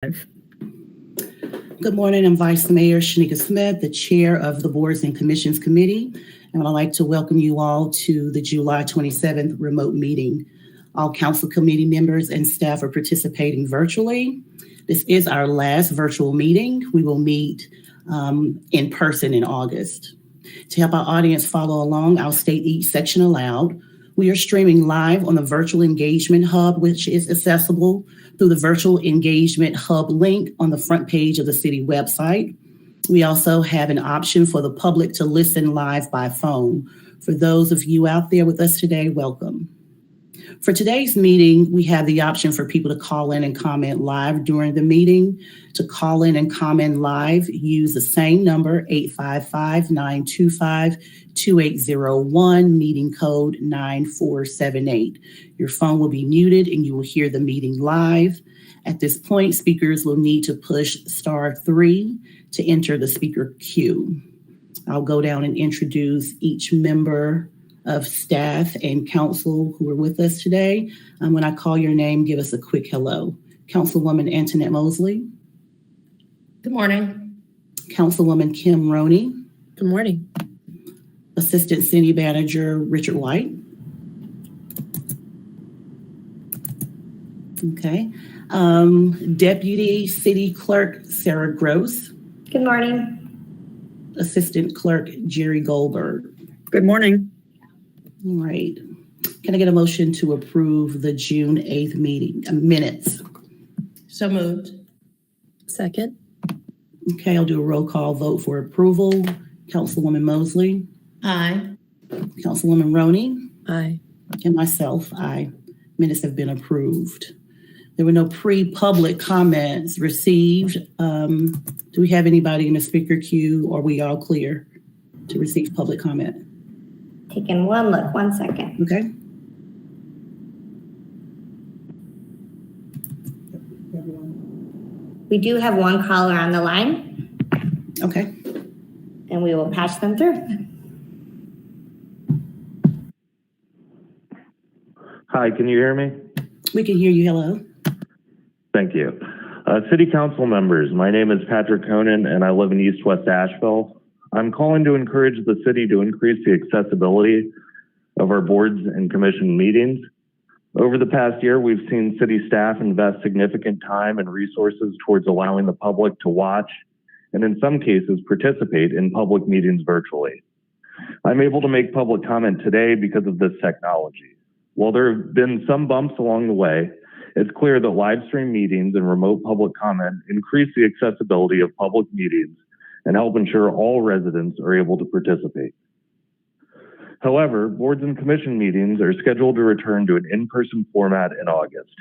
Good morning. I'm Vice Mayor Shanika Smith, the Chair of the Boards and Commissions Committee, and I'd like to welcome you all to the July 27th remote meeting. All council committee members and staff are participating virtually. This is our last virtual meeting. We will meet in person in August. To help our audience follow along, I'll state each section aloud. We are streaming live on the Virtual Engagement Hub, which is accessible through the Virtual Engagement Hub link on the front page of the city website. We also have an option for the public to listen live by phone. For those of you out there with us today, welcome. For today's meeting, we have the option for people to call in and comment live during the meeting. To call in and comment live, use the same number, 855-925-2801, meeting code 9478. Your phone will be muted and you will hear the meeting live. At this point, speakers will need to push *3 to enter the speaker queue. I'll go down and introduce each member of staff and council who are with us today. When I call your name, give us a quick hello. Councilwoman Antoinette Mosley. Good morning. Councilwoman Kim Roney. Good morning. Assistant City Manager Richard White. Okay. Deputy City Clerk Sarah Gross. Good morning. Assistant Clerk Jerry Goldberg. Good morning. All right. Can I get a motion to approve the June 8th meeting minutes? So moved. Second. Okay, I'll do a roll call vote for approval. Councilwoman Mosley. Aye. Councilwoman Roney. Aye. And myself, aye. Minutes have been approved. There were no pre-public comments received. Do we have anybody in the speaker queue, or are we all clear to receive public comment? Taking one look, 1 second. Okay. We do have one caller on the line, Okay. and we will patch them through. Hi, can you hear me? We can hear you. Hello. Thank you. City Council members, my name is Patrick Conan and I live in East West Asheville. I'm calling to encourage the city to increase the accessibility of our boards and commission meetings. Over the past year, we've seen city staff invest significant time and resources towards allowing the public to watch and in some cases participate in public meetings virtually. I'm able to make public comment today because of this technology. While there have been some bumps along the way, it's clear that live stream meetings and remote public comment increase the accessibility of public meetings and help ensure all residents are able to participate. However, boards and commission meetings are scheduled to return to an in-person format in August.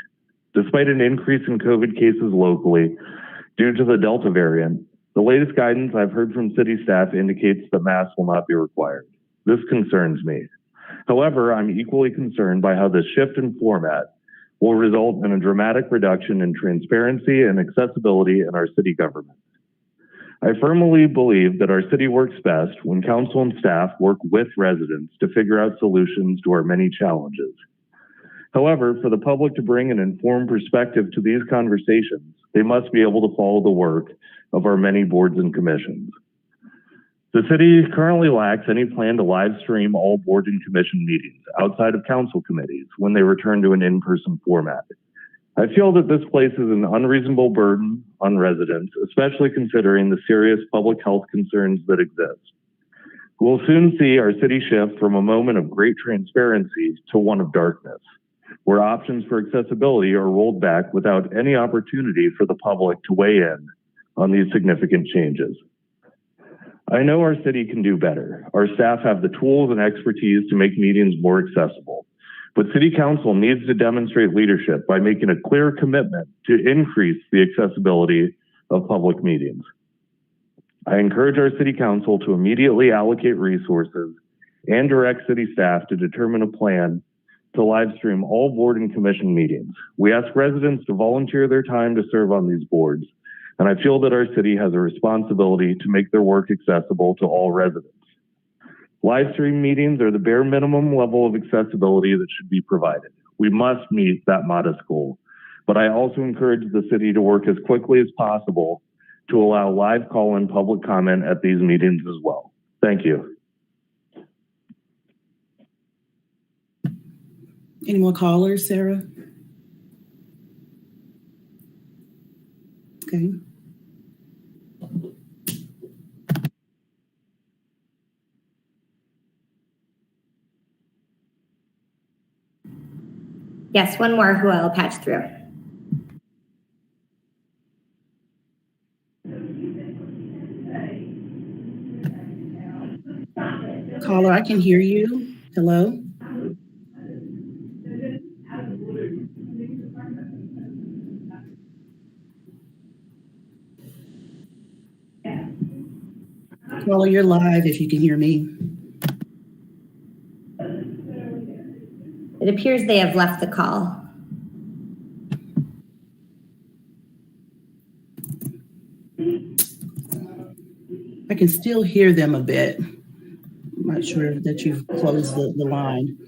Despite an increase in COVID cases locally due to the Delta variant, the latest guidance I've heard from city staff indicates that masks will not be required. This concerns me. However, I'm equally concerned by how this shift in format will result in a dramatic reduction in transparency and accessibility in our city government. I firmly believe that our city works best when council and staff work with residents to figure out solutions to our many challenges. However, for the public to bring an informed perspective to these conversations, they must be able to follow the work of our many boards and commissions. The city currently lacks any plan to live stream all board and commission meetings outside of council committees when they return to an in-person format. I feel that this places an unreasonable burden on residents, especially considering the serious public health concerns that exist. We'll soon see our city shift from a moment of great transparency to one of darkness, where options for accessibility are rolled back without any opportunity for the public to weigh in on these significant changes. I know our city can do better. Our staff have the tools and expertise to make meetings more accessible. But City Council needs to demonstrate leadership by making a clear commitment to increase the accessibility of public meetings. I encourage our City Council to immediately allocate resources and direct city staff to determine a plan to live stream all board and commission meetings. We ask residents to volunteer their time to serve on these boards, and I feel that our city has a responsibility to make their work accessible to all residents. Live stream meetings are the bare minimum level of accessibility that should be provided. We must meet that modest goal. but I also encourage the city to work as quickly as possible to allow live call-in public comment at these meetings as well. Thank you. Any more callers, Sarah? Okay. Yes, one more who I'll patch through. Caller, I can hear you. Hello? Caller, you're live if you can hear me. It appears they have left the call. I can still hear them a bit. I'm not sure that you've closed the line.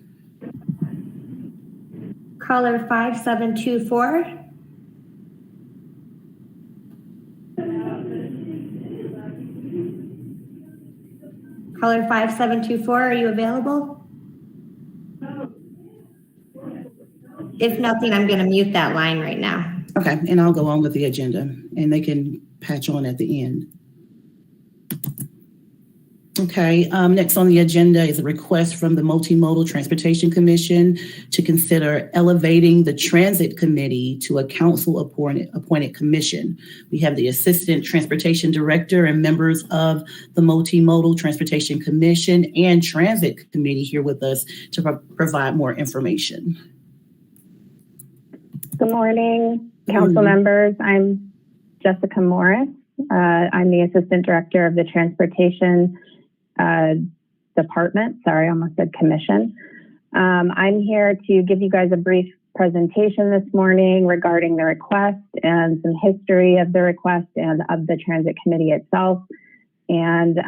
Caller 5724. Caller 5724, are you available? If nothing, I'm going to mute that line right now. Okay, and I'll go on with the agenda, and they can patch on at the end. Okay, next on the agenda is a request from the Multimodal Transportation Commission to consider elevating the Transit Committee to a council-appointed commission. We have the Assistant Transportation Director and members of the Multimodal Transportation Commission and Transit Committee here with us to provide more information. Good morning, council members. I'm Jessica Morris. I'm the Assistant Director of the Transportation Department. Sorry, I almost said commission. I'm here to give you guys a brief presentation this morning regarding the request and some history of the request and of the Transit Committee itself. And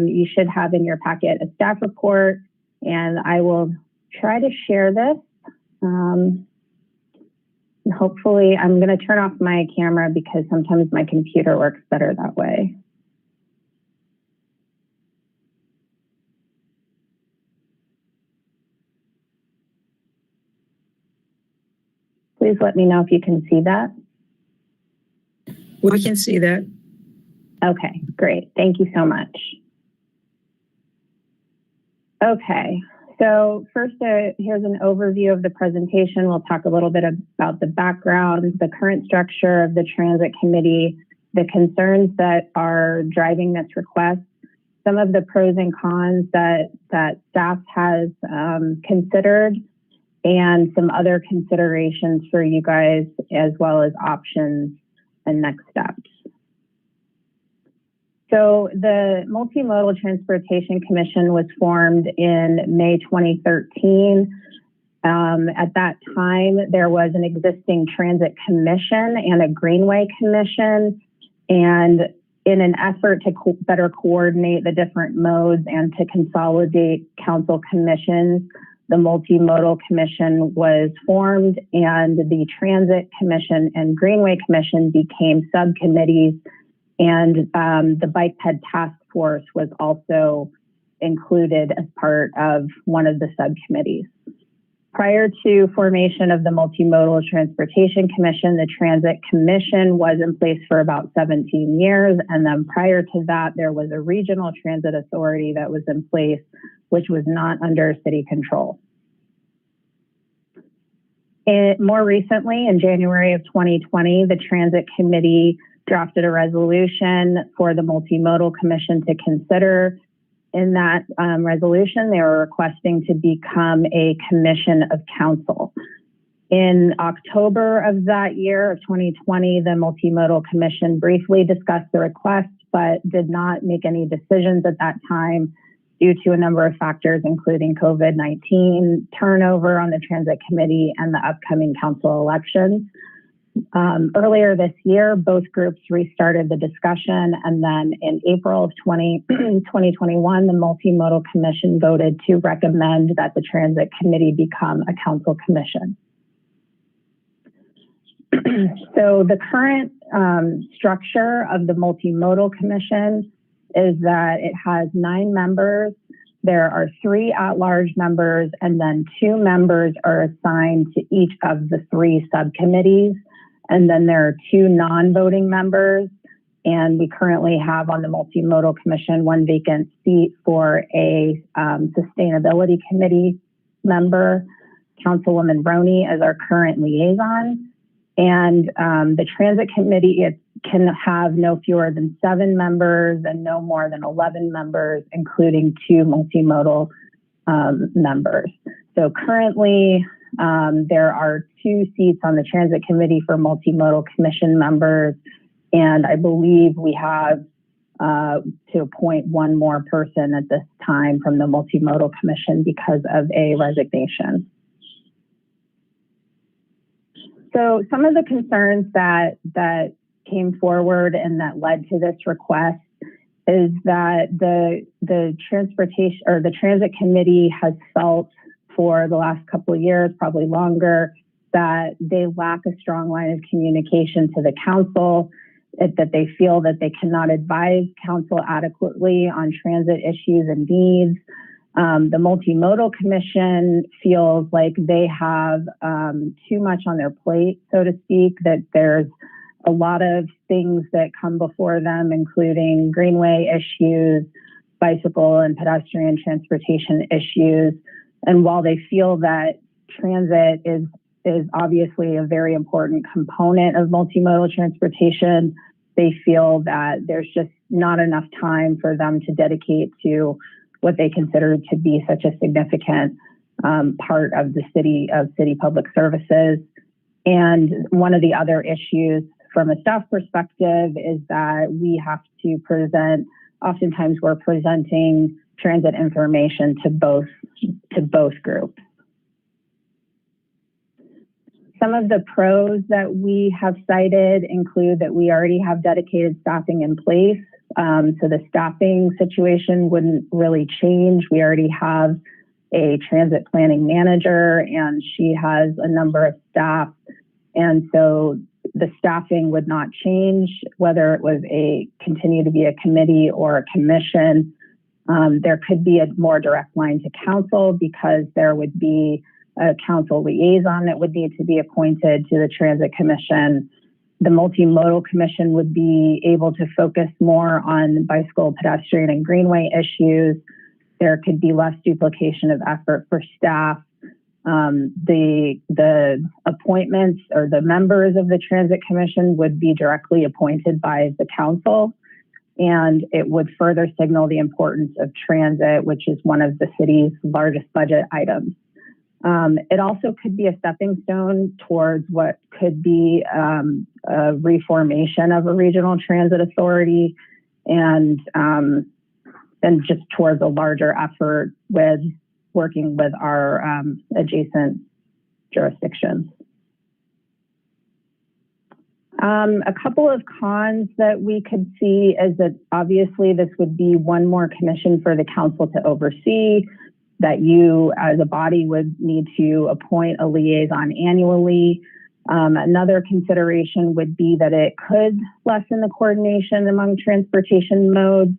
you should have in your packet a staff report, and I will try to share this. Hopefully, I'm going to turn off my camera because sometimes my computer works better that way. Please let me know if you can see that. We can see that. Okay, great. Thank you so much. Okay, so first, here's an overview of the presentation. We'll talk a little bit about the background, the current structure of the Transit Committee, the concerns that are driving this request, some of the pros and cons that staff has considered, and some other considerations for you guys, as well as options and next steps. So the Multimodal Transportation Commission was formed in May 2013. At that time, there was an existing Transit Commission and a Greenway Commission. And in an effort to better coordinate the different modes and to consolidate council commissions, the Multimodal Commission was formed, and the Transit Commission and Greenway Commission became subcommittees, and the Bike Ped Task Force was also included as part of one of the subcommittees. Prior to formation of the Multimodal Transportation Commission, the Transit Commission was in place for about 17 years, and then prior to that, there was a regional transit authority that was in place, which was not under city control. More recently, in January of 2020, the Transit Committee drafted a resolution for the Multimodal Commission to consider. In that resolution, they were requesting to become a commission of council. In October of that year, of 2020, the Multimodal Commission briefly discussed the request, but did not make any decisions at that time due to a number of factors, including COVID-19, turnover on the Transit Committee, and the upcoming council elections. Earlier this year, both groups restarted the discussion, and then in April of 2021, the Multimodal Commission voted to recommend that the Transit Committee become a council commission. So the current structure of the Multimodal Commission is that it has 9 members. There are 3 at-large members, and then 2 members are assigned to each of the 3 subcommittees. And then there are 2 non-voting members. And we currently have on the Multimodal Commission 1 vacant seat for a Sustainability Committee member. Councilwoman Roney as our current liaison. And the Transit Committee, it can have no fewer than 7 members and no more than 11 members, including 2 multimodal members. So currently, there are 2 seats on the Transit Committee for Multimodal Commission members, and I believe we have to appoint 1 more person at this time from the Multimodal Commission because of a resignation. So some of the concerns that came forward and that led to this request is that the transportation or the Transit Committee has felt for the last couple of years, probably longer, that they lack a strong line of communication to the council, that they feel that they cannot advise council adequately on transit issues and needs. The Multimodal Commission feels like they have too much on their plate, so to speak, that there's a lot of things that come before them, including greenway issues, bicycle and pedestrian transportation issues. And while they feel that transit is obviously a very important component of multimodal transportation, they feel that there's just not enough time for them to dedicate to what they consider to be such a significant part of the city public services. And one of the other issues from a staff perspective is that we have to present, oftentimes we're presenting transit information to both groups. Some of the pros that we have cited include that we already have dedicated staffing in place. So the staffing situation wouldn't really change. We already have a transit planning manager and she has a number of staff. And so the staffing would not change, whether it was continue to be a committee or a commission. There could be a more direct line to council because there would be a council liaison that would need to be appointed to the Transit Commission. The Multimodal Commission would be able to focus more on bicycle, pedestrian, and greenway issues. There could be less duplication of effort for staff. The appointments or the members of the Transit Commission would be directly appointed by the council, and it would further signal the importance of transit, which is one of the city's largest budget items. It also could be a stepping stone towards what could be a reformation of a regional transit authority and just towards a larger effort with working with our adjacent jurisdictions. A couple of cons that we could see is that obviously this would be one more commission for the council to oversee, that you as a body would need to appoint a liaison annually. Another consideration would be that it could lessen the coordination among transportation modes.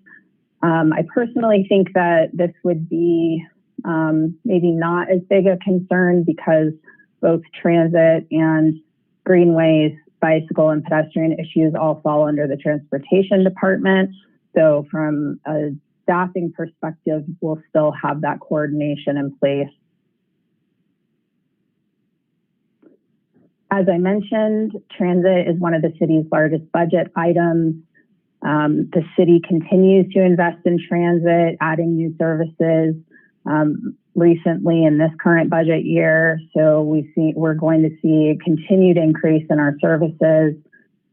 I personally think that this would be maybe not as big a concern because both transit and greenways, bicycle and pedestrian issues all fall under the transportation department. So from a staffing perspective, we'll still have that coordination in place. As I mentioned, transit is one of the city's largest budget items. The city continues to invest in transit, adding new services recently in this current budget year. So we're going to see a continued increase in our services.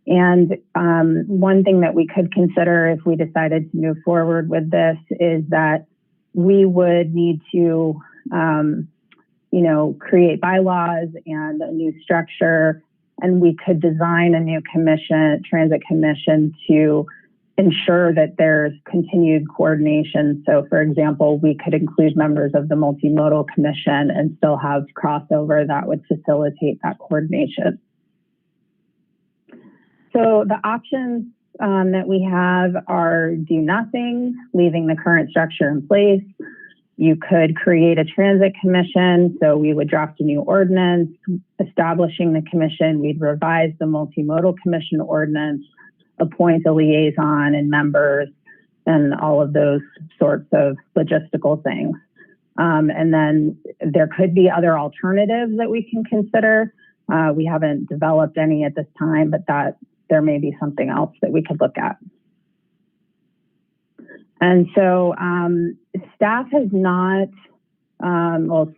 And one thing that we could consider if we decided to move forward with this is that we would need to, create bylaws and a new structure, and we could design a new transit commission to ensure that there's continued coordination. So for example, we could include members of the Multimodal Commission and still have crossover that would facilitate that coordination. So the options that we have are do nothing, leaving the current structure in place. You could create a transit commission. So we would draft a new ordinance establishing the commission. We'd revise the multimodal commission ordinance, appoint a liaison and members, and all of those sorts of logistical things. And then there could be other alternatives that we can consider. We haven't developed any at this time, but that there may be something else that we could look at. And so staff has not,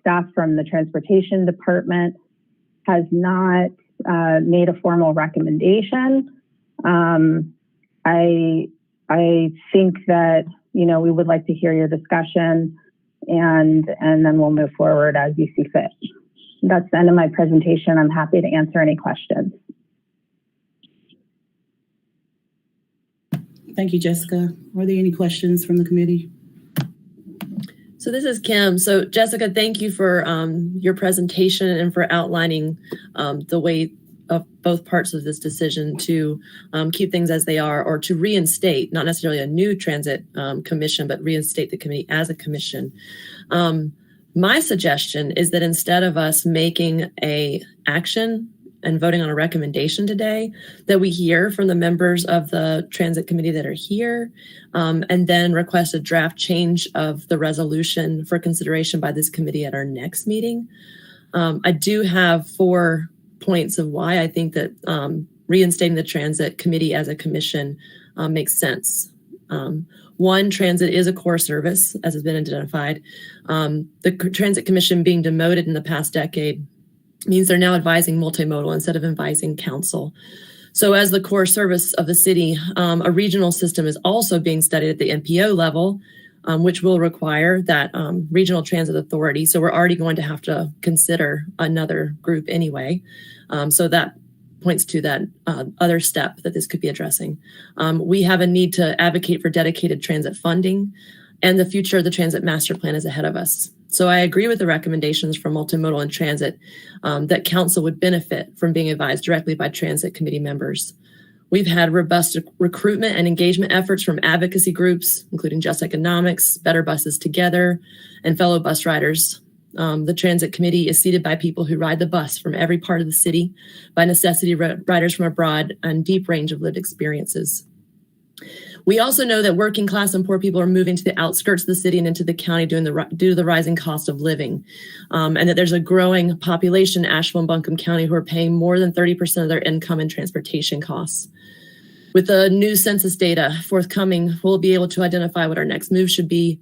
staff from the transportation department has not made a formal recommendation. I think that, we would like to hear your discussion and then we'll move forward as you see fit. That's the end of my presentation. I'm happy to answer any questions. Thank you, Jessica. Are there any questions from the committee? So this is Kim. So Jessica, thank you for your presentation and for outlining the way of both parts of this decision to keep things as they are, or to reinstate, not necessarily a new transit commission, but reinstate the committee as a commission. My suggestion is that instead of us making a action and voting on a recommendation today, that we hear from the members of the transit committee that are here, and then request a draft change of the resolution for consideration by this committee at our next meeting. I do have 4 points of why I think that reinstating the transit committee as a commission makes sense. One, transit is a core service, as has been identified. The Transit Commission being demoted in the past decade means they're now advising multimodal instead of advising council. So as the core service of the city, a regional system is also being studied at the MPO level, which will require that regional transit authority. So we're already going to have to consider another group anyway. So that points to that other step that this could be addressing. We have a need to advocate for dedicated transit funding, and the future of the transit master plan is ahead of us. So I agree with the recommendations from multimodal and transit that council would benefit from being advised directly by transit committee members. We've had robust recruitment and engagement efforts from advocacy groups, including Just Economics, Better Buses Together, and fellow bus riders. The transit committee is seated by people who ride the bus from every part of the city, by necessity riders from abroad, and deep range of lived experiences. We also know that working class and poor people are moving to the outskirts of the city and into the county due to the rising cost of living, and that there's a growing population in Asheville and Buncombe County who are paying more than 30% of their income in transportation costs. With the new census data forthcoming, we'll be able to identify what our next move should be,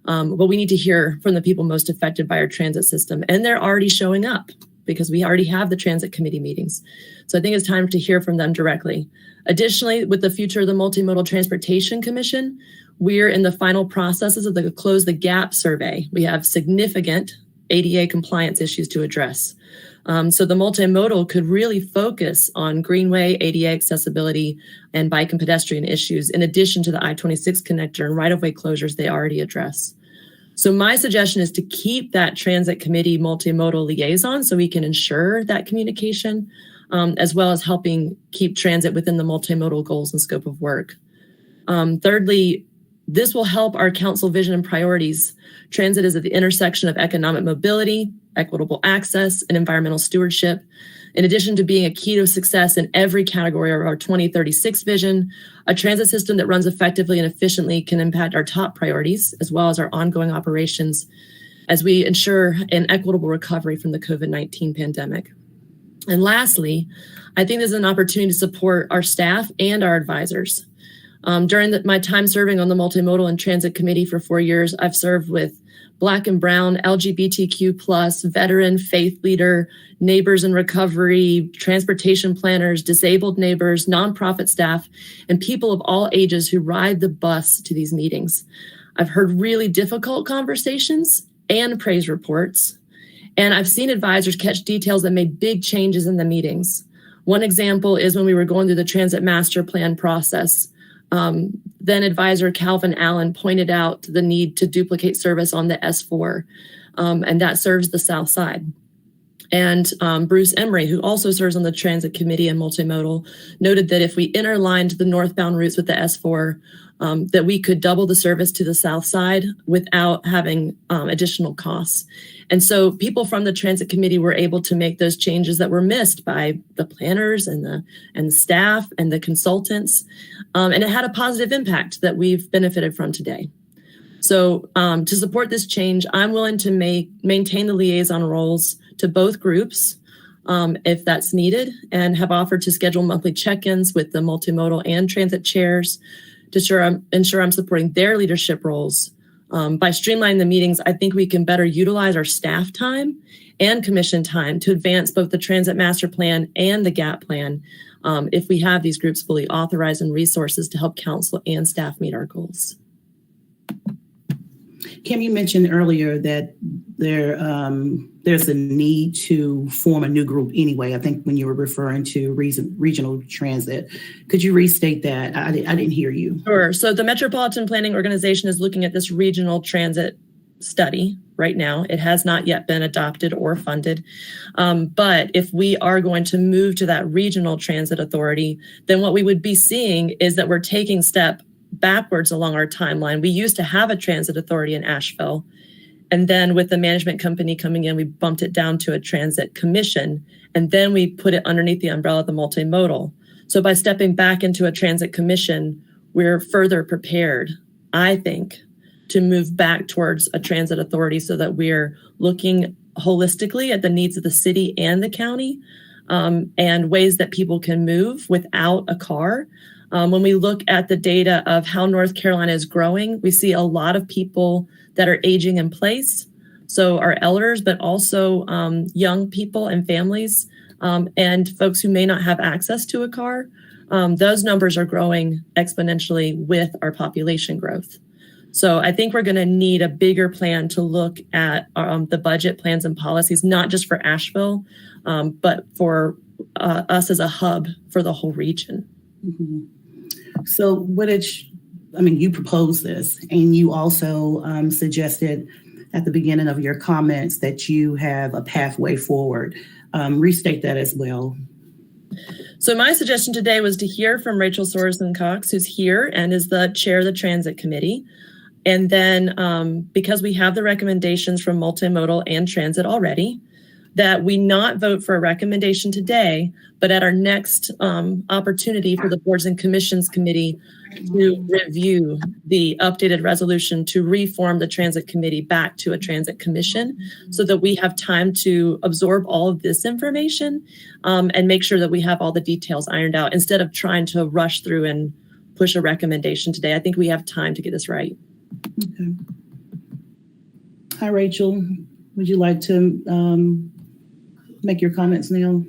but we need to hear from the people most affected by our transit system, and they're already showing up because we already have the transit committee meetings. So I think it's time to hear from them directly. Additionally, with the future of the Multimodal Transportation Commission, we're in the final processes of the Close the Gap survey. We have significant ADA compliance issues to address. So the multimodal could really focus on greenway, ADA accessibility, and bike and pedestrian issues, in addition to the I-26 connector and right-of-way closures they already address. So my suggestion is to keep that transit committee multimodal liaison so we can ensure that communication, as well as helping keep transit within the multimodal goals and scope of work. Thirdly, this will help our council vision and priorities. Transit is at the intersection of economic mobility, equitable access, and environmental stewardship. In addition to being a key to success in every category of our 2036 vision, a transit system that runs effectively and efficiently can impact our top priorities, as well as our ongoing operations, as we ensure an equitable recovery from the COVID-19 pandemic. And lastly, I think there's an opportunity to support our staff and our advisors. During my time serving on the Multimodal and Transit Committee for 4 years, I've served with Black and Brown, LGBTQ+, veteran, faith leader, neighbors in recovery, transportation planners, disabled neighbors, nonprofit staff, and people of all ages who ride the bus to these meetings. I've heard really difficult conversations and praise reports, and I've seen advisors catch details that made big changes in the meetings. One example is when we were going through the transit master plan process. Then advisor Calvin Allen pointed out the need to duplicate service on the S4, and that serves the South Side. And Bruce Emery, who also serves on the Transit Committee and Multimodal, noted that if we interlined the northbound routes with the S4, that we could double the service to the south side without having additional costs. And so people from the Transit Committee were able to make those changes that were missed by the planners and the staff and the consultants. And it had a positive impact that we've benefited from today. So to support this change, I'm willing to maintain the liaison roles to both groups if that's needed, and have offered to schedule monthly check-ins with the multimodal and transit chairs to ensure I'm supporting their leadership roles. By streamlining the meetings, I think we can better utilize our staff time and commission time to advance both the Transit Master Plan and the GAP Plan if we have these groups fully authorized and resources to help council and staff meet our goals. Kim, you mentioned earlier that there's a need to form a new group anyway. I think when you were referring to regional transit, could you restate that? I didn't hear you. Sure. So the Metropolitan Planning Organization is looking at this regional transit study right now. It has not yet been adopted or funded. But if we are going to move to that regional transit authority, then what we would be seeing is that we're taking step backwards along our timeline. We used to have a transit authority in Asheville. And then with the management company coming in, we bumped it down to a transit commission. And then we put it underneath the umbrella of the multimodal. So by stepping back into a transit commission, we're further prepared, I think, to move back towards a transit authority so that we're looking holistically at the needs of the city and the county and ways that people can move without a car. When we look at the data of how North Carolina is growing, we see a lot of people that are aging in place. So our elders, but also young people and families and folks who may not have access to a car. Those numbers are growing exponentially with our population growth. So I think we're going to need a bigger plan to look at the budget plans and policies, not just for Asheville, but for us as a hub for the whole region. Mm-hmm. So you proposed this, and you also suggested at the beginning of your comments that you have a pathway forward. Restate that as well. So my suggestion today was to hear from Rachel Sorensen-Cox, who's here and is the chair of the Transit Committee. And then because we have the recommendations from multimodal and transit already, that we not vote for a recommendation today, but at our next opportunity for the Boards and Commissions Committee to review the updated resolution to reform the Transit Committee back to a Transit Commission so that we have time to absorb all of this information and make sure that we have all the details ironed out instead of trying to rush through and push a recommendation today. I think we have time to get this right. Okay. Hi, Rachel. Would you like to make your comments now?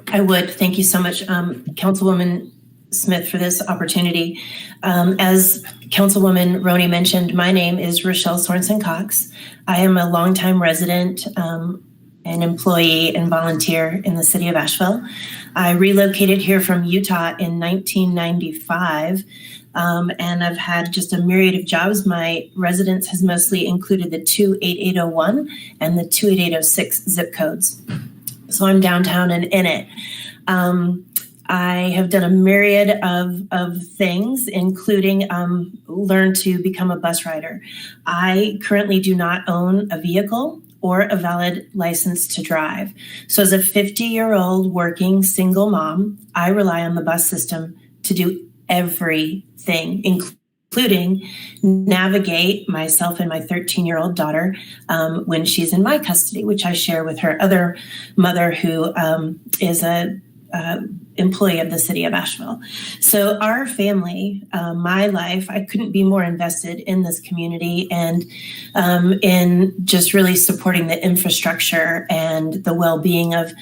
I would. Thank you so much, Councilwoman Smith, for this opportunity. As Councilwoman Roney mentioned, my name is Rochelle Sorensen-Cox. I am a longtime resident, an employee and volunteer in the city of Asheville. I relocated here from Utah in 1995, and I've had just a myriad of jobs. My residence has mostly included the 28801 and the 28806 zip codes. So I'm downtown and in it. I have done a myriad of things, including learn to become a bus rider. I currently do not own a vehicle or a valid license to drive. So as a 50-year-old working single mom, I rely on the bus system to do everything, including navigate myself and my 13-year-old daughter when she's in my custody, which I share with her other mother who is a employee of the city of Asheville. So our family, my life, I couldn't be more invested in this community and in just really supporting the infrastructure and the well-being of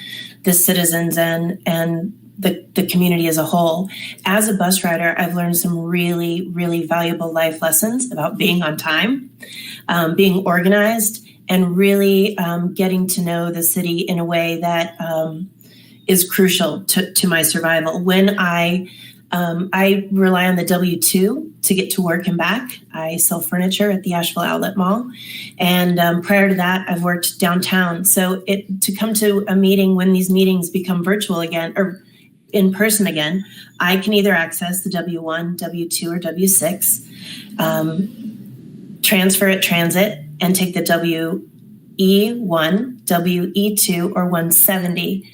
the citizens and the community as a whole. As a bus rider, I've learned some really, really valuable life lessons about being on time, being organized, and really getting to know the city in a way that is crucial to my survival. When I I rely on the W-2 to get to work and back. I sell furniture at the Asheville Outlet Mall. And prior to that, I've worked downtown. So to come to a meeting when these meetings become virtual again or in person again, I can either access the W-1, W-2, or W-6, transfer at transit, and take the W-E1, W-E2, or 170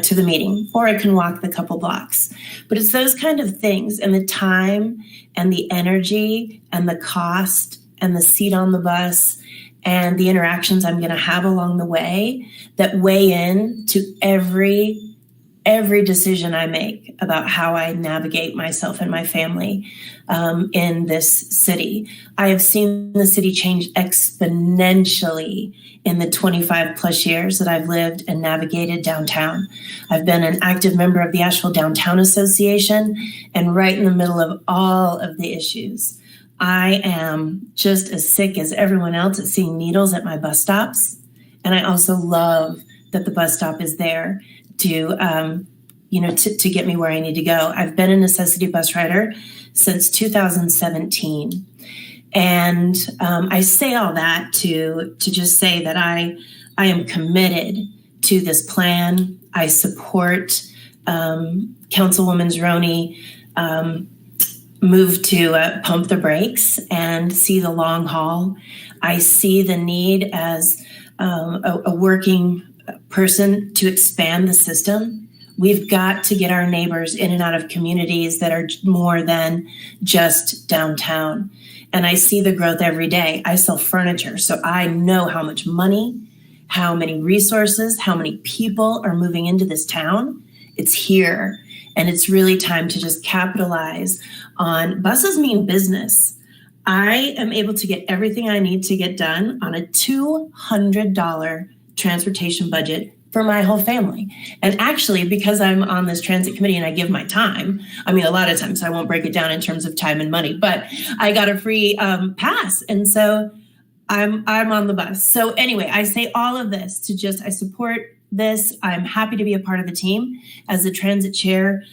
to the meeting, or I can walk the couple blocks. But it's those kind of things, and the time and the energy and the cost and the seat on the bus and the interactions I'm going to have along the way that weigh in to every decision I make about how I navigate myself and my family in this city. I have seen the city change exponentially in the 25 plus years that I've lived and navigated downtown. I've been an active member of the Asheville Downtown Association, and right in the middle of all of the issues, I am just as sick as everyone else at seeing needles at my bus stops. And I also love that the bus stop is there to get me where I need to go. I've been a necessity bus rider since 2017. And I say all that to just say that I am committed to this plan. I support Councilwoman Roney move to pump the brakes and see the long haul. I see the need as a working person to expand the system. We've got to get our neighbors in and out of communities that are more than just downtown. And I see the growth every day. I sell furniture, so I know how much money, how many resources, how many people are moving into this town. It's here. And it's really time to just capitalize on buses mean business. I am able to get everything I need to get done on a $200 transportation budget for my whole family. And actually, because I'm on this transit committee and I give my time, I mean, a lot of times I won't break it down in terms of time and money, but I got a free pass. And so I'm on the bus. So anyway, I say all of this to I support this. I'm happy to be a part of the team as the transit chair.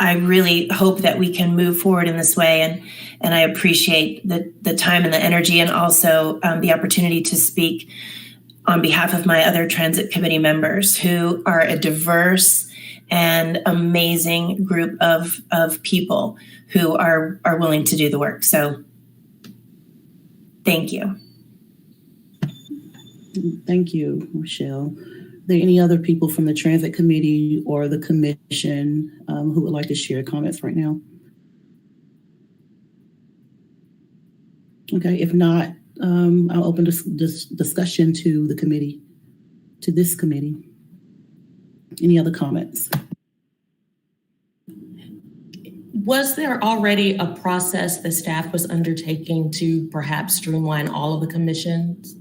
I really hope that we can move forward in this way. And I appreciate the time and the energy, and also the opportunity to speak on behalf of my other transit committee members, who are a diverse and amazing group of people who are willing to do the work. So thank you. Thank you, Michelle. Are there any other people from the transit committee or the commission who would like to share comments right now? Okay, if not, I'll open this discussion to the committee, to this committee. Any other comments? Was there already a process the staff was undertaking to perhaps streamline all of the commissions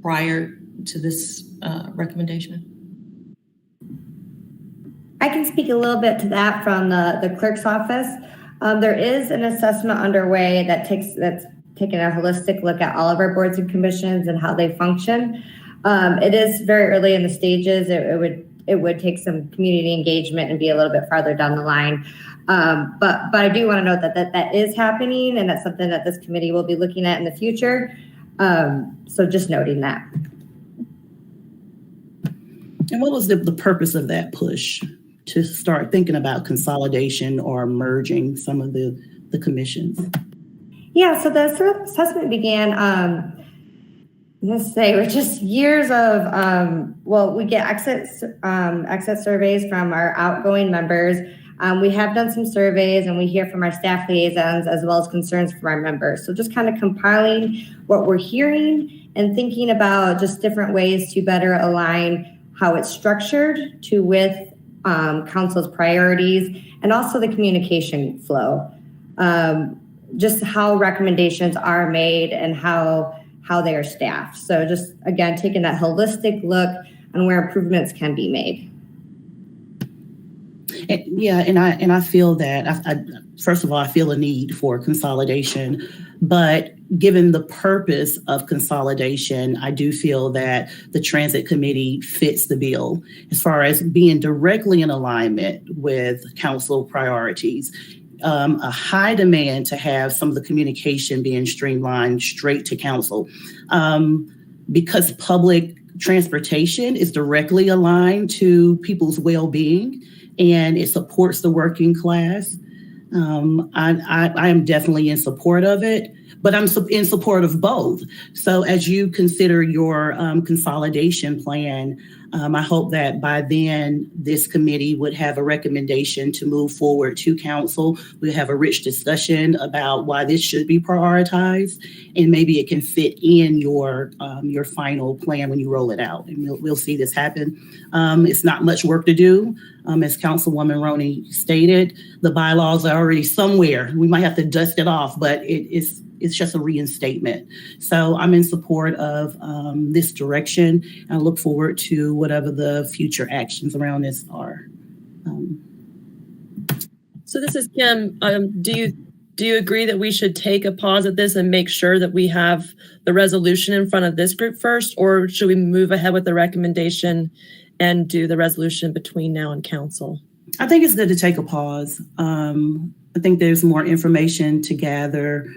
prior to this recommendation? I can speak a little bit to that from the clerk's office. There is an assessment underway that's taking a holistic look at all of our boards and commissions and how they function. It is very early in the stages. It would take some community engagement and be a little bit farther down the line. But I do want to note that is happening, and that's something that this committee will be looking at in the future. So just noting that. And what was the purpose of that push to start thinking about consolidation or merging some of the commissions? Yeah, so the assessment began, with just years of, we get exit surveys from our outgoing members. We have done some surveys, and we hear from our staff liaisons as well as concerns from our members. So just kind of compiling what we're hearing and thinking about just different ways to better align how it's structured with council's priorities, and also the communication flow. Just how recommendations are made and how they are staffed. So just, again, taking that holistic look on where improvements can be made. And I feel that first of all, I feel a need for consolidation, but given the purpose of consolidation, I do feel that the Transit Committee fits the bill as far as being directly in alignment with council priorities. A high demand to have some of the communication being streamlined straight to council. Because public transportation is directly aligned to people's well-being and it supports the working class. I am definitely in support of it, but I'm in support of both. So as you consider your consolidation plan, I hope that by then this committee would have a recommendation to move forward to council. We'll have a rich discussion about why this should be prioritized, and maybe it can fit in your final plan when you roll it out. And we'll see this happen. It's not much work to do. As Councilwoman Roney stated, the bylaws are already somewhere. We might have to dust it off, but it's just a reinstatement. So I'm in support of this direction. I look forward to whatever the future actions around this are. So this is Kim. Do you agree that we should take a pause at this and make sure that we have the resolution in front of this group first, or should we move ahead with the recommendation and do the resolution between now and council? I think it's good to take a pause. I think there's more information to gather.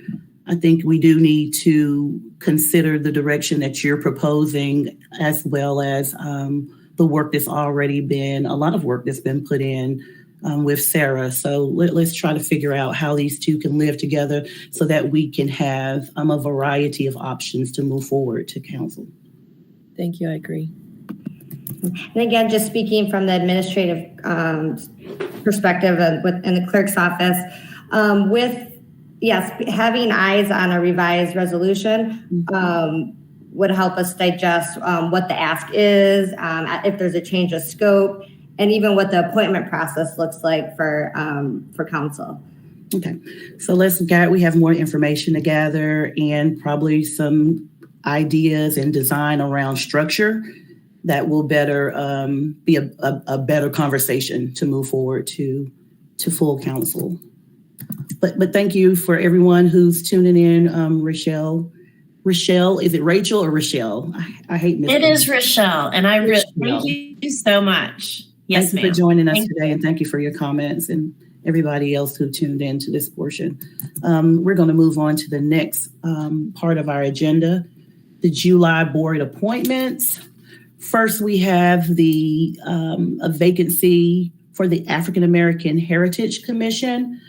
I think we do need to consider the direction that you're proposing, as well as the work that's already been, a lot of work that's been put in with Sarah. So let's try to figure out how these two can live together so that we can have a variety of options to move forward to council. Thank you, I agree. And again, just speaking from the administrative perspective in the clerk's office, having eyes on a revised resolution would help us digest what the ask is, if there's a change of scope, and even what the appointment process looks like for council. Okay, so we have more information to gather and probably some ideas and design around structure that will better be a better conversation to move forward to full council. But thank you for everyone who's tuning in. Rochelle, is it Rachel or Rochelle? I hate it is Rochelle, and thank you so much. Yes, thank you for joining us today, and thank you for your comments and everybody else who tuned in to this portion. We're going to move on to the next part of our agenda, the July board appointments. First, we have a vacancy for the African American Heritage Commission.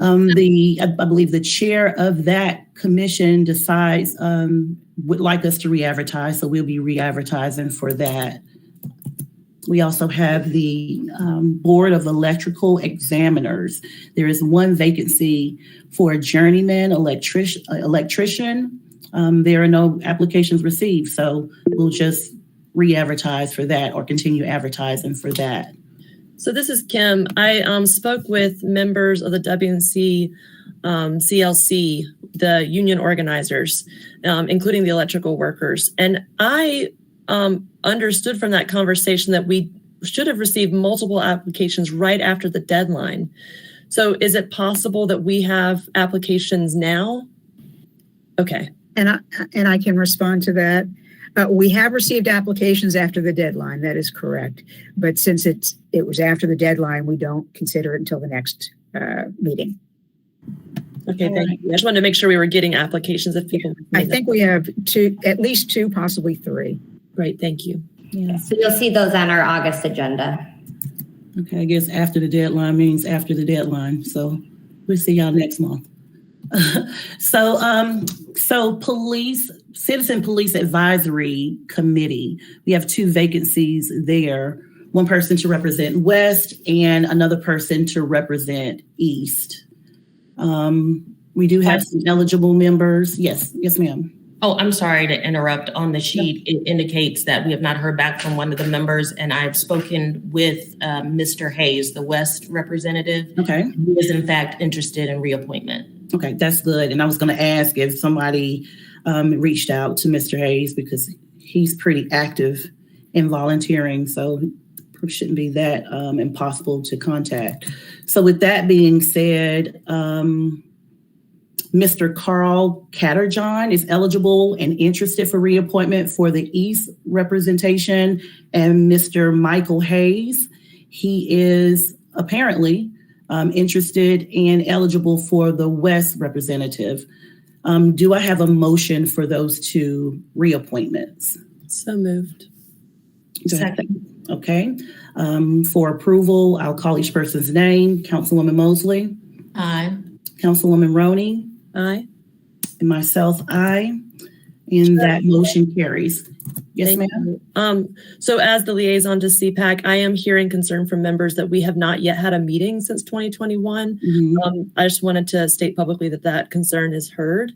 I believe the chair of that commission decides would like us to re-advertise, so we'll be re-advertising for that. We also have the Board of Electrical Examiners. There is one vacancy for a journeyman electrician. There are no applications received, so we'll just re-advertise for that or continue advertising for that. So this is Kim. I spoke with members of the WNC CLC, the union organizers, including the electrical workers. And I understood from that conversation that we should have received multiple applications right after the deadline. So is it possible that we have applications now? Okay. And I can respond to that. We have received applications after the deadline. That is correct. But since it was after the deadline, we don't consider it until the next meeting. Okay, thank you. I just wanted to make sure we were getting applications if people. I think we have at least two, possibly three. Great, thank you. Yeah. So you'll see those on our August agenda. Okay, I guess after the deadline means after the deadline. So we'll see y'all next month. So Citizen Police Advisory Committee, we have two vacancies there. One person to represent West and another person to represent East. We do have some eligible members. Yes, ma'am. Oh, I'm sorry to interrupt. On the sheet, it indicates that we have not heard back from one of the members, and I've spoken with Mr. Hayes, the West representative. Okay. Who is in fact interested in reappointment. Okay, that's good. And I was going to ask if somebody reached out to Mr. Hayes because he's pretty active in volunteering. So shouldn't be that impossible to contact. So with that being said, Mr. Carl Catterjohn is eligible and interested for reappointment for the East representation, and Mr. Michael Hayes, he is apparently interested and eligible for the West representative. Do I have a motion for those two reappointments? So moved. Second. Okay. For approval, I'll call each person's name. Councilwoman Mosley. Aye. Councilwoman Roney. Aye. And myself, aye. And that motion carries. Yes, Thank ma'am. So as the liaison to CPAC, I am hearing concern from members that we have not yet had a meeting since 2021. I just wanted to state publicly that that concern is heard,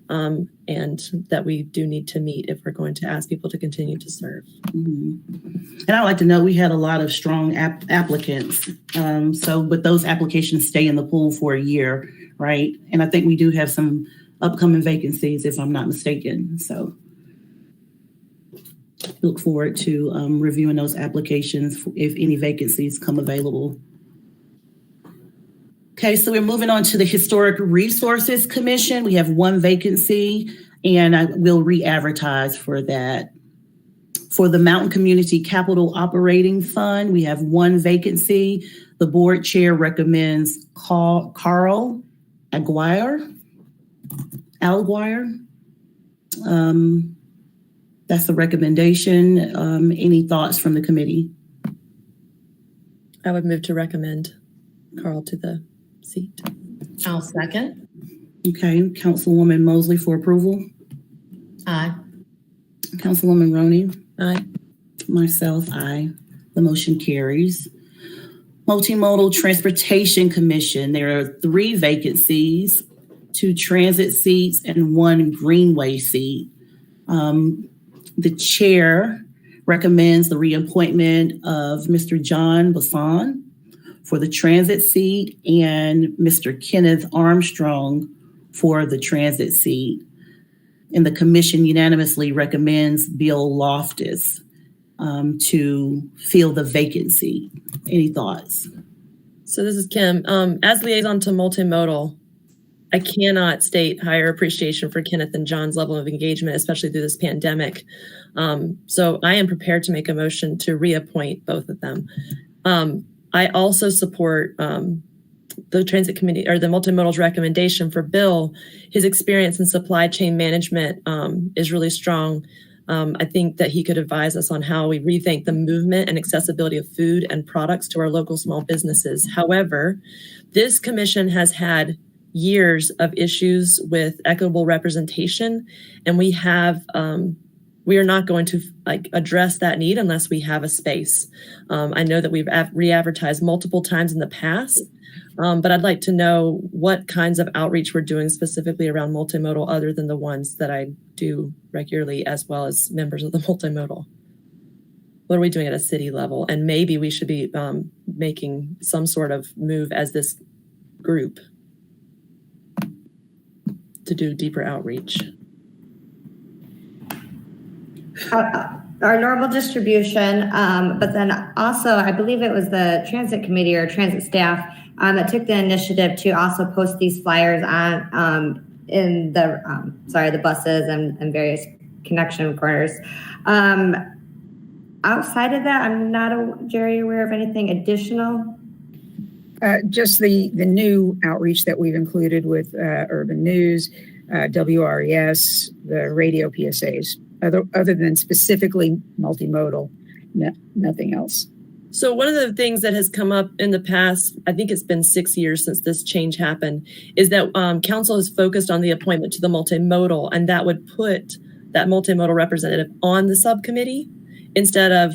and that we do need to meet if we're going to ask people to continue to serve. And I'd like to know we had a lot of strong applicants. But those applications stay in the pool for a year, right? And I think we do have some upcoming vacancies, if I'm not mistaken. So look forward to reviewing those applications if any vacancies come available. Okay, so we're moving on to the Historic Resources Commission. We have one vacancy, and I will re-advertise for that. For the Mountain Community Capital Operating Fund, we have one vacancy. The board chair recommends Carl Aguirre. That's the recommendation. Any thoughts from the committee? I would move to recommend Carl to the seat. I'll second. Okay, Councilwoman Mosley for approval. Aye. Councilwoman Roney. Aye. Myself, aye. The motion carries. Multimodal Transportation Commission, there are 3 vacancies, 2 transit seats and 1 greenway seat. The chair recommends the reappointment of Mr. John Bassan for the transit seat and Mr. Kenneth Armstrong for the transit seat. And the commission unanimously recommends Bill Loftus to fill the vacancy. Any thoughts? So this is Kim. As liaison to multimodal, I cannot state higher appreciation for Kenneth and John's level of engagement, especially through this pandemic. So I am prepared to make a motion to reappoint both of them. I also support the Transit Committee or the Multimodal's recommendation for Bill. His experience in supply chain management is really strong. I think that he could advise us on how we rethink the movement and accessibility of food and products to our local small businesses. However, this commission has had years of issues with equitable representation, and we are not going to address that need unless we have a space. I know that we've re-advertised multiple times in the past, but I'd like to know what kinds of outreach we're doing specifically around multimodal other than the ones that I do regularly, as well as members of the multimodal. What are we doing at a city level? And maybe we should be making some sort of move as this group to do deeper outreach. Our normal distribution, but then also I believe it was the transit committee or transit staff that took the initiative to also post these flyers on in the buses and various connection corners. Outside of that, I'm not aware of anything additional. Just the new outreach that we've included with Urban News, WRES, the radio PSAs, other than specifically multimodal, nothing else. So one of the things that has come up in the past, I think it's been 6 years since this change happened, is that council has focused on the appointment to the multimodal, and that would put that multimodal representative on the subcommittee instead of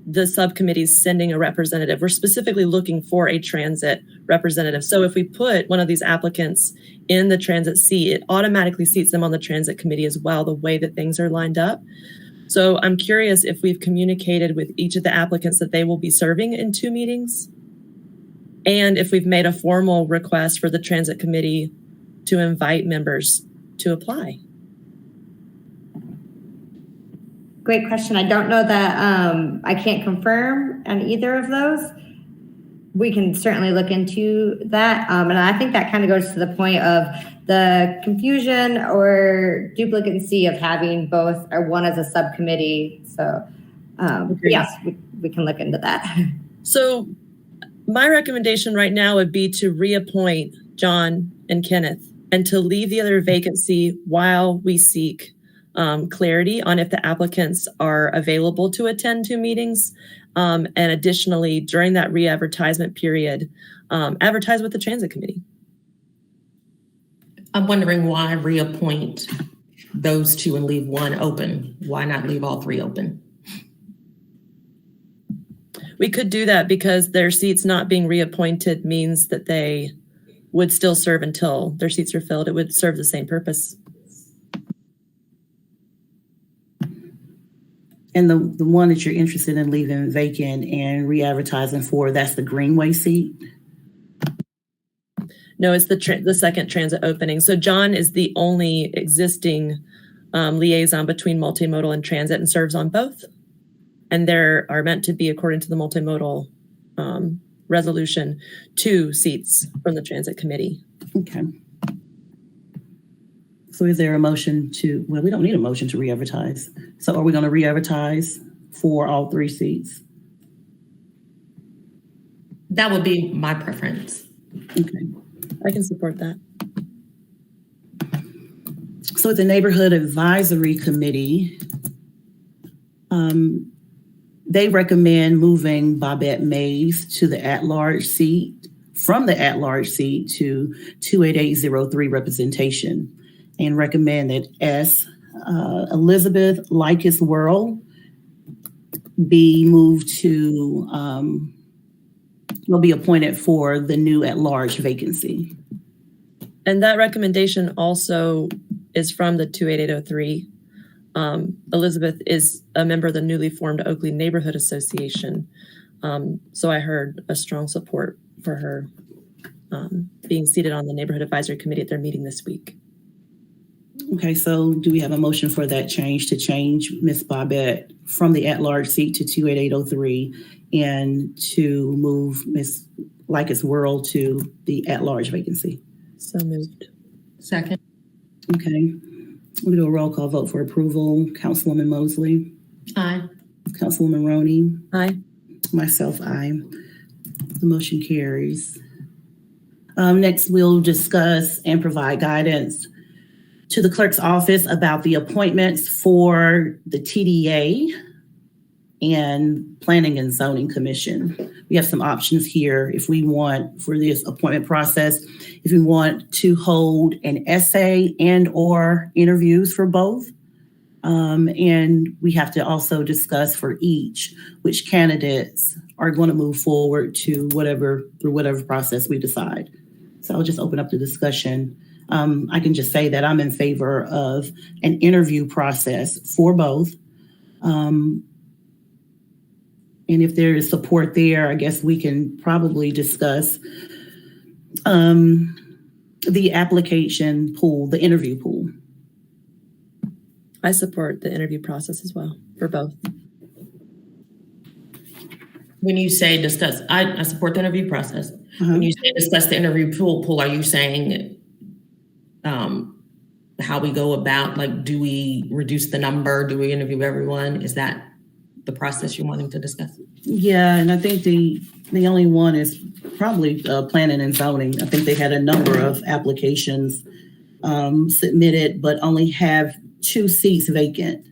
the subcommittees sending a representative. We're specifically looking for a transit representative. So if we put one of these applicants in the transit seat, it automatically seats them on the transit committee as well, the way that things are lined up. So I'm curious if we've communicated with each of the applicants that they will be serving in 2 meetings, and if we've made a formal request for the transit committee to invite members to apply. great question. I don't know that I can't confirm on either of those. We can certainly look into that. And I think that kind of goes to the point of the confusion or duplicancy of having both or one as a subcommittee. So yes, we can look into that. So my recommendation right now would be to reappoint John and Kenneth and to leave the other vacancy while we seek clarity on if the applicants are available to attend 2 meetings. And additionally, during that re-advertisement period, advertise with the Transit Committee. I'm wondering why reappoint those 2 and leave 1 open? Why not leave all 3 open? We could do that because their seats not being reappointed means that they would still serve until their seats are filled. It would serve the same purpose. And the one that you're interested in leaving vacant and re-advertising for, that's the Greenway seat? No, it's the second transit opening. So John is the only existing liaison between multimodal and transit and serves on both. And there are meant to be, according to the multimodal resolution, 2 seats from the Transit Committee. Okay. So is there a motion to, well, we don't need a motion to re-advertise. So are we going to re-advertise for all 3 seats? That would be my preference. Okay. I can support that. So with the Neighborhood Advisory Committee, they recommend moving Bobette Mays to the at-large seat, from the at-large seat to 28803 representation, and recommend that Elizabeth Lycus Worrell be moved to, will be appointed for the new at-large vacancy. And that recommendation also is from the 28803. Elizabeth is a member of the newly formed Oakley Neighborhood Association. So I heard a strong support for her being seated on the Neighborhood Advisory Committee at their meeting this week. Okay, so do we have a motion for that change, to change Ms. Bobette from the at-large seat to 28803 and to move Ms. Lycus Worrell to the at-large vacancy? So moved. Second. Okay. We'll do a roll call vote for approval. Councilwoman Mosley. Aye. Councilwoman Roney. Aye. Myself, aye. The motion carries. Next, we'll discuss and provide guidance to the clerk's office about the appointments for the TDA and Planning and Zoning Commission. We have some options here if we want, for this appointment process, if we want to hold an essay and or interviews for both. And we have to also discuss for each which candidates are going to move forward to through whatever process we decide. So I'll just open up the discussion. I can just say that I'm in favor of an interview process for both. And if there is support there, I guess we can probably discuss the application pool, the interview pool. I support the interview process as well for both. When you say discuss, I support the interview process. When you say discuss the interview pool, are you saying how we go about, like, do we reduce the number? Do we interview everyone? Is that the process you're wanting to discuss? Yeah, and I think the only one is probably planning and zoning. I think they had a number of applications submitted, but only have 2 seats vacant.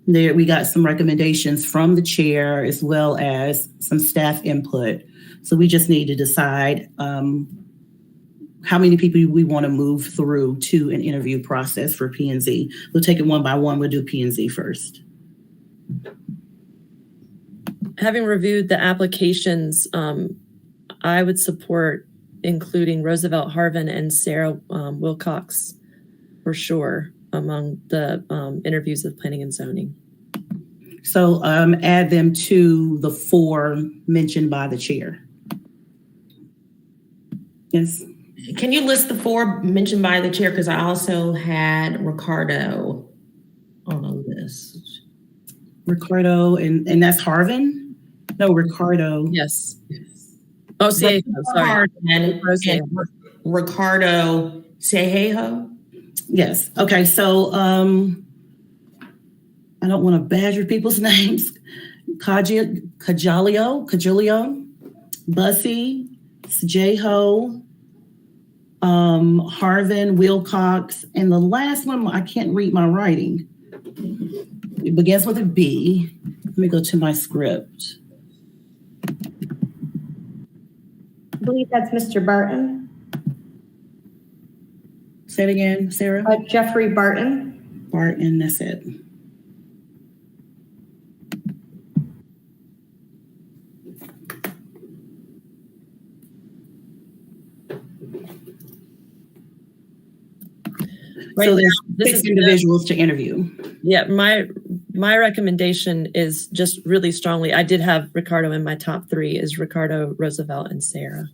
There, we got some recommendations from the chair as well as some staff input. So we just need to decide how many people we want to move through to an interview process for P&Z. We'll take it one by one. We'll do P&Z first. Having reviewed the applications, I would support including Roosevelt Harvin and Sarah Wilcox for sure among the interviews of planning and zoning. So add them to the 4 mentioned by the chair. Yes. Can you list the 4 mentioned by the chair? Because I also had Ricardo on the list. Ricardo, and that's Harvin? No, Ricardo. Yes. Oh, see, sorry. And Ricardo Sejejo. Yes. Okay. So I don't want to badger people's names. Cajulio, Bussy, Sejeho, Harvin, Wilcox, and the last one, I can't read my writing. It begins with a B. Let me go to my script. I believe that's Mr. Barton. Say it again, Sarah. Jeffrey Barton. Barton, that's it. So there's 6 individuals to interview. Yeah, my recommendation is just really strongly. I did have Ricardo in my top 3 is Ricardo, Roosevelt, and Sarah.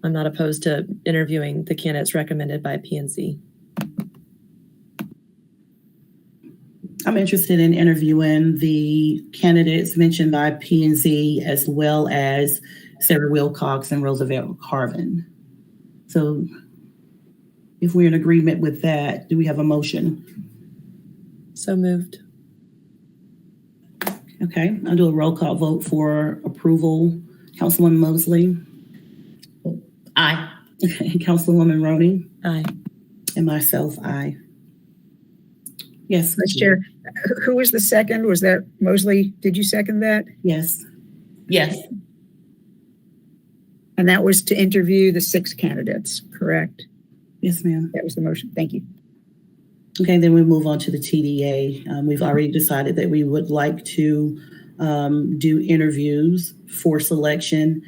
I'm not opposed to interviewing the candidates recommended by PNC. I'm interested in interviewing the candidates mentioned by PNC as well as Sarah Wilcox and Roosevelt Harvin. So if we're in agreement with that, do we have a motion? So moved. Okay, I'll do a roll call vote for approval. Councilwoman Mosley. Aye. Councilwoman Roney. Aye. And myself, aye. Yes. Vice Chair, who was the second? Was that Mosley? Did you second that? Yes. Yes. And that was to interview the 6 candidates, correct? Yes, ma'am. That was the motion. Thank you. Okay, then we move on to the TDA. We've already decided that we would like to do interviews for selection.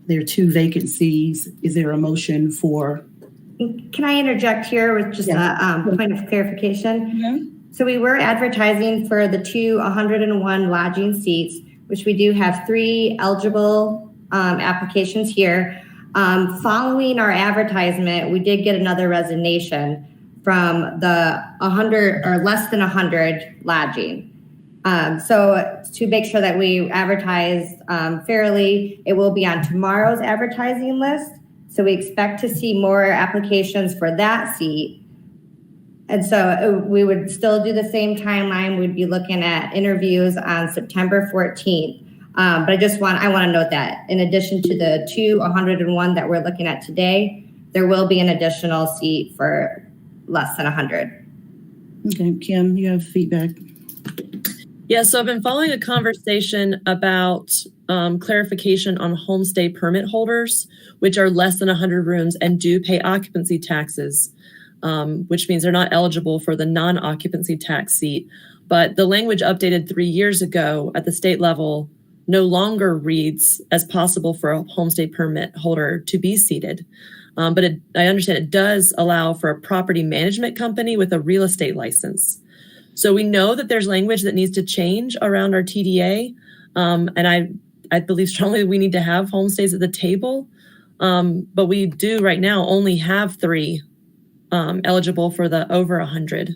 There are 2 vacancies. Is there a motion for? Can I interject here with just a point of clarification? Mm-hmm. So we were advertising for the 2 101 lodging seats, which we do have 3 eligible applications here. Following our advertisement, we did get another resignation from the 100 or less than 100 lodging. So to make sure that we advertise fairly, it will be on tomorrow's advertising list. So we expect to see more applications for that seat. And so we would still do the same timeline. We'd be looking at interviews on September 14th. But I want to note that in addition to the 2 101 that we're looking at today, there will be an additional seat for less than 100. Okay, Kim, you have feedback? Yeah, so I've been following a conversation about clarification on homestay permit holders, which are less than 100 rooms and do pay occupancy taxes, which means they're not eligible for the non-occupancy tax seat. But the language updated 3 years ago at the state level no longer reads as possible for a homestay permit holder to be seated. But I understand it does allow for a property management company with a real estate license. So we know that there's language that needs to change around our TDA. And I believe strongly we need to have homestays at the table. But we do right now only have 3 eligible for the over 100.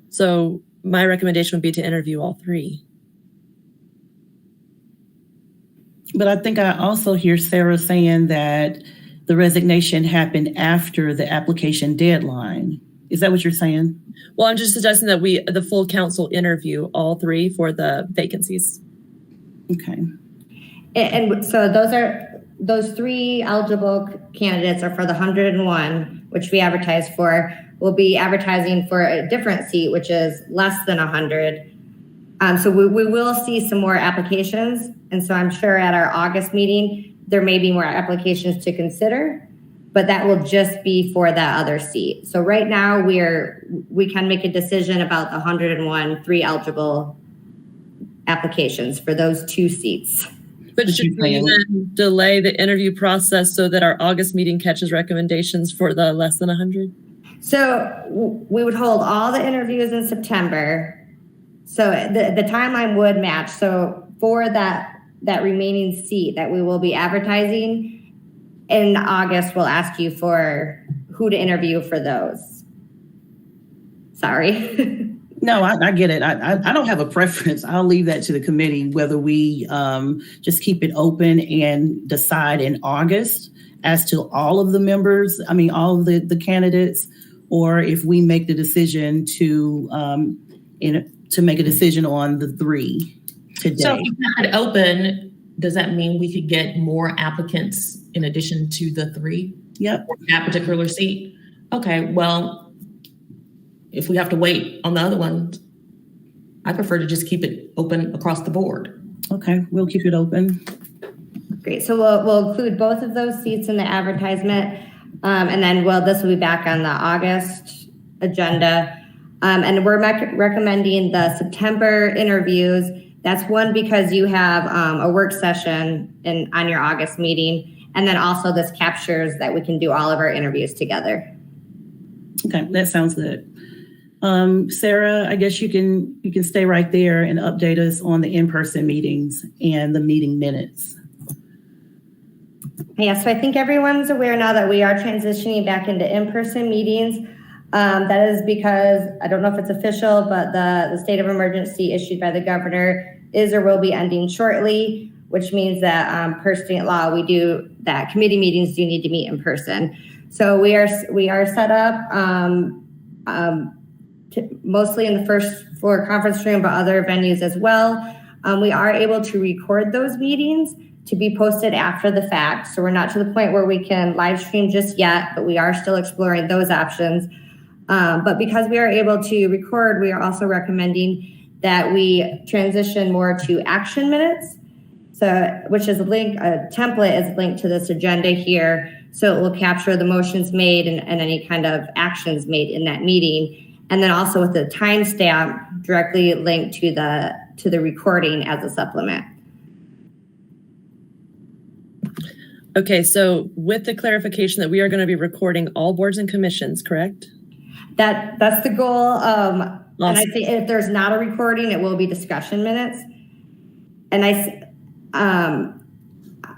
So my recommendation would be to interview all 3. But I think I also hear Sarah saying that the resignation happened after the application deadline. Is that what you're saying? Well, I'm just suggesting that the full council interview all 3 for the vacancies. Okay. And so those 3 eligible candidates are for the 101, which we advertise for. We'll be advertising for a different seat, which is less than 100. So we will see some more applications. And so I'm sure at our August meeting, there may be more applications to consider, but that will just be for that other seat. So right now we can make a decision about the 101, 3 eligible applications for those 2 seats. But should we then delay the interview process so that our August meeting catches recommendations for the less than 100? So we would hold all the interviews in September. So the timeline would match. So for that remaining seat that we will be advertising in August, we'll ask you for who to interview for those. Sorry. No, I get it. I don't have a preference. I'll leave that to the committee, whether we just keep it open and decide in August as to all of the members, all of the candidates, or if we make the decision to make a decision on the 3 today. So if you have it open, does that mean we could get more applicants in addition to the 3? Yep. For that particular seat? Okay, well, if we have to wait on the other ones, I prefer to just keep it open across the board. Okay, we'll keep it open. Great. So we'll include both of those seats in the advertisement. And then this will be back on the August agenda. And we're recommending the September interviews. That's one because you have a work session on your August meeting. And then also this captures that we can do all of our interviews together. Okay, that sounds good. Sarah, I guess you can stay right there and update us on the in-person meetings and the meeting minutes. Yeah, so I think everyone's aware now that we are transitioning back into in-person meetings. That is because, I don't know if it's official, but the state of emergency issued by the governor is or will be ending shortly, which means that per state law, committee meetings do need to meet in person. So we are set up mostly in the first floor conference room, but other venues as well. We are able to record those meetings to be posted after the fact. So we're not to the point where we can live stream just yet, but we are still exploring those options. But because we are able to record, we are also recommending that we transition more to action minutes. So, which is a template is linked to this agenda here. So it will capture the motions made and any kind of actions made in that meeting. And then also with the timestamp directly linked to the recording as a supplement. Okay, so with the clarification that we are going to be recording all boards and commissions, correct? That's the goal. Awesome. And I think if there's not a recording, it will be discussion minutes. And I'm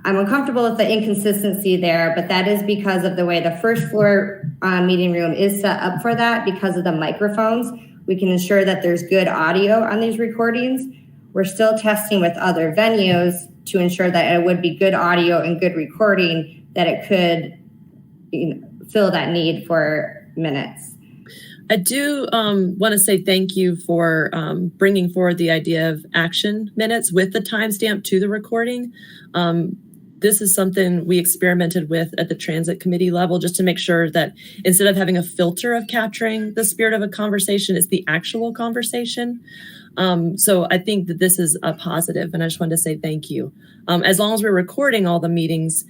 uncomfortable with the inconsistency there, but that is because of the way the first floor meeting room is set up for that. Because of the microphones, we can ensure that there's good audio on these recordings. We're still testing with other venues to ensure that it would be good audio and good recording, that it could fill that need for minutes. I do want to say thank you for bringing forward the idea of action minutes with the timestamp to the recording. This is something we experimented with at the transit committee level, just to make sure that instead of having a filter of capturing the spirit of a conversation, it's the actual conversation. So I think that this is a positive, and I just wanted to say thank you. As long as we're recording all the meetings,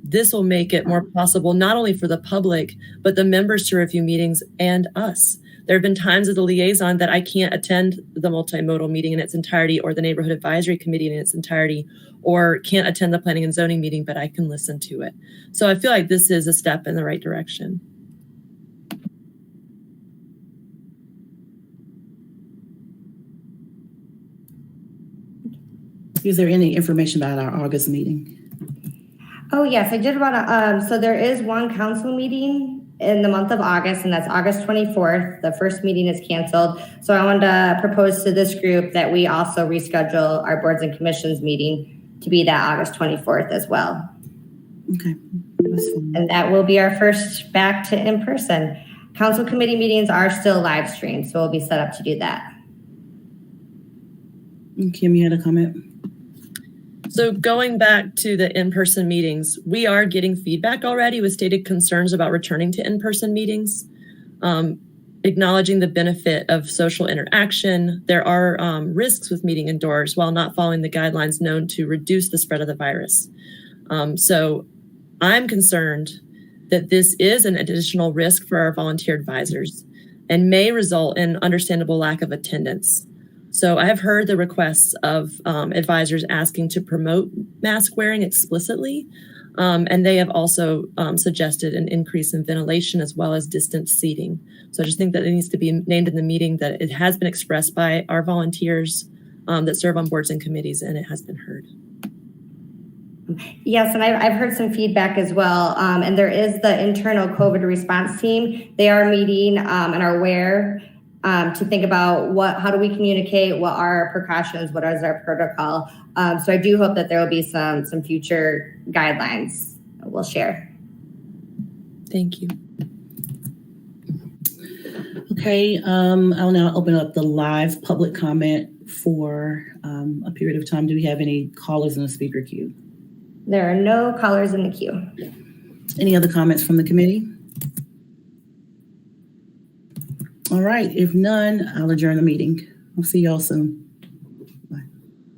this will make it more possible, not only for the public, but the members to review meetings and us. There have been times as a liaison that I can't attend the multimodal meeting in its entirety or the neighborhood advisory committee in its entirety, or can't attend the planning and zoning meeting, but I can listen to it. So I feel like this is a step in the right direction. Is there any information about our August meeting? Oh, yes, I did want to. So there is one council meeting in the month of August, and that's August 24th. The first meeting is canceled. So I wanted to propose to this group that we also reschedule our boards and commissions meeting to be that August 24th as well. Okay. And that will be our first back to in-person. Council committee meetings are still live streamed, so we'll be set up to do that. Kim, you had a comment? So going back to the in-person meetings, we are getting feedback already with stated concerns about returning to in-person meetings, acknowledging the benefit of social interaction. There are risks with meeting indoors while not following the guidelines known to reduce the spread of the virus. So I'm concerned that this is an additional risk for our volunteer advisors and may result in understandable lack of attendance. So I have heard the requests of advisors asking to promote mask wearing explicitly, and they have also suggested an increase in ventilation as well as distance seating. So I just think that it needs to be named in the meeting that it has been expressed by our volunteers that serve on boards and committees, and it has been heard. Yes, and I've heard some feedback as well. And there is the internal COVID response team. They are meeting and are aware to think about how do we communicate, what are our precautions, what is our protocol. So I do hope that there will be some future guidelines we'll share. Thank you. Okay, I'll now open up the live public comment for a period of time. Do we have any callers in the speaker queue? There are no callers in the queue. Any other comments from the committee? All right, if none, I'll adjourn the meeting. I'll see y'all soon.